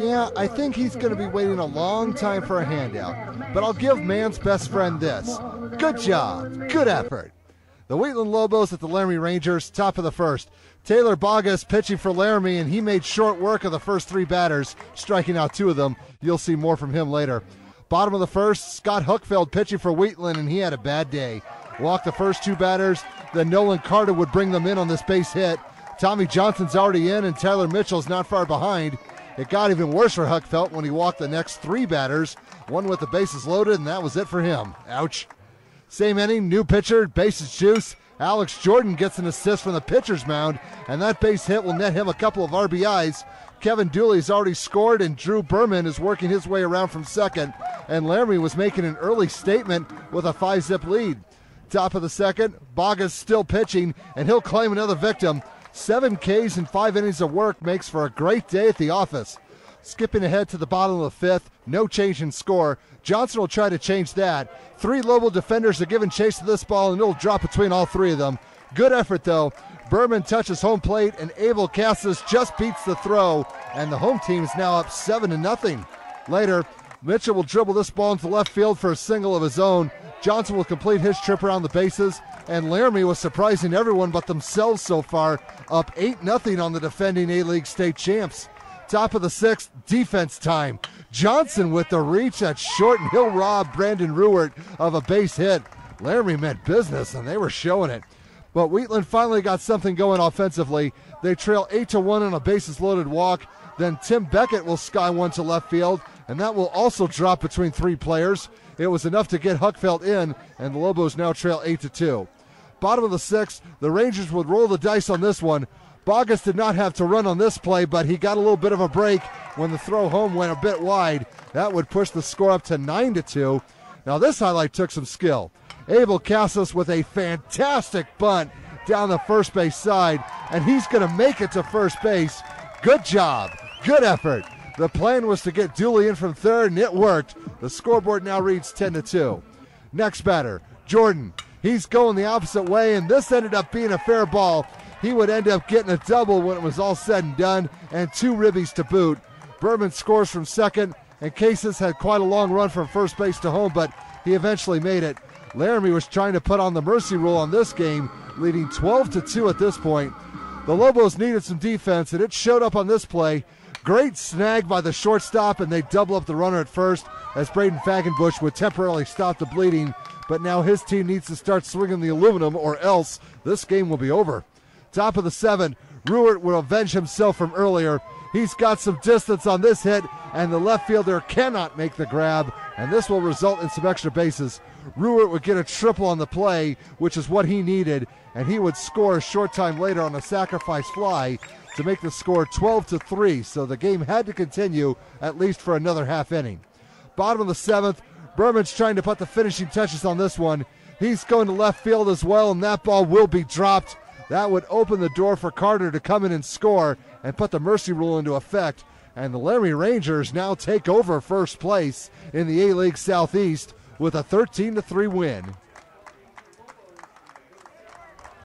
Yeah, I think he's going to be waiting a long time for a handout, but I'll give man's best friend this. Good job. Good effort. The Wheatland Lobos at the Laramie Rangers, top of the first. Taylor Bogus pitching for Laramie, and he made short work of the first three batters, striking out two of them. You'll see more from him later. Bottom of the first, Scott Huckfeld pitching for Wheatland, and he had a bad day. Walked the first two batters, then Nolan Carter would bring them in on this base hit. Tommy Johnson's already in, and Tyler Mitchell's not far behind. It got even worse for Huckfeld when he walked the next three batters, one with the bases loaded, and that was it for him. Ouch. Same inning, new pitcher, bases juice. Alex Jordan gets an assist from the pitcher's mound, and that base hit will net him a couple of RBIs. Kevin Dooley's already scored, and Drew Berman is working his way around from second, and Laramie was making an early statement with a 5-zip lead. Top of the second, Bogus still pitching, and he'll claim another victim. 7 Ks and 5 innings of work makes for a great day at the office. Skipping ahead to the bottom of the fifth, no change in score. Johnson will try to change that. 3 Lobo defenders are giving chase to this ball, and it'll drop between all 3 of them. Good effort, though. Berman touches home plate, and Abel Casas just beats the throw, and the home team is now up 7-0. Later, Mitchell will dribble this ball into left field for a single of his own. Johnson will complete his trip around the bases, and Laramie was surprising everyone but themselves so far, up 8-0 on the defending A-League state champs. Top of the sixth, defense time. Johnson with the reach at short, and he'll rob Brandon Ruwert of a base hit. Laramie meant business, and they were showing it. But Wheatland finally got something going offensively. They trail 8-1 on a bases-loaded walk. Then Tim Beckett will sky one to left field, and that will also drop between 3 players. It was enough to get Huckfeld in, and the Lobos now trail 8-2. Bottom of the sixth, the Rangers would roll the dice on this one. Bogus did not have to run on this play, but he got a little bit of a break when the throw home went a bit wide. That would push the score up to 9-2. Now this highlight took some skill. Abel Casas with a fantastic bunt down the first base side, and he's going to make it to first base. Good job. Good effort. The plan was to get Dooley in from third, and it worked. The scoreboard now reads 10-2. Next batter, Jordan. He's going the opposite way, and this ended up being a fair ball. He would end up getting a double when it was all said and done, and 2 ribbies to boot. Berman scores from second, and Casas had quite a long run from first base to home, but he eventually made it. Laramie was trying to put on the mercy rule on this game, leading 12-2 at this point. The Lobos needed some defense, and it showed up on this play. Great snag by the shortstop, and they double up the runner at first as Braden Fagenbush would temporarily stop the bleeding, but now his team needs to start swinging the aluminum or else this game will be over. Top of the 7th, Ruwert will avenge himself from earlier. He's got some distance on this hit, and the left fielder cannot make the grab, and this will result in some extra bases. Ruwert would get a triple on the play, which is what he needed, and he would score a short time later on a sacrifice fly to make the score 12-3, so the game had to continue at least for another half inning. Bottom of the 7th, Berman's trying to put the finishing touches on this one. He's going to left field as well, and that ball will be dropped. That would open the door for Carter to come in and score and put the mercy rule into effect. And the Laramie Rangers now take over first place in the A-League Southeast with a 13-3 win.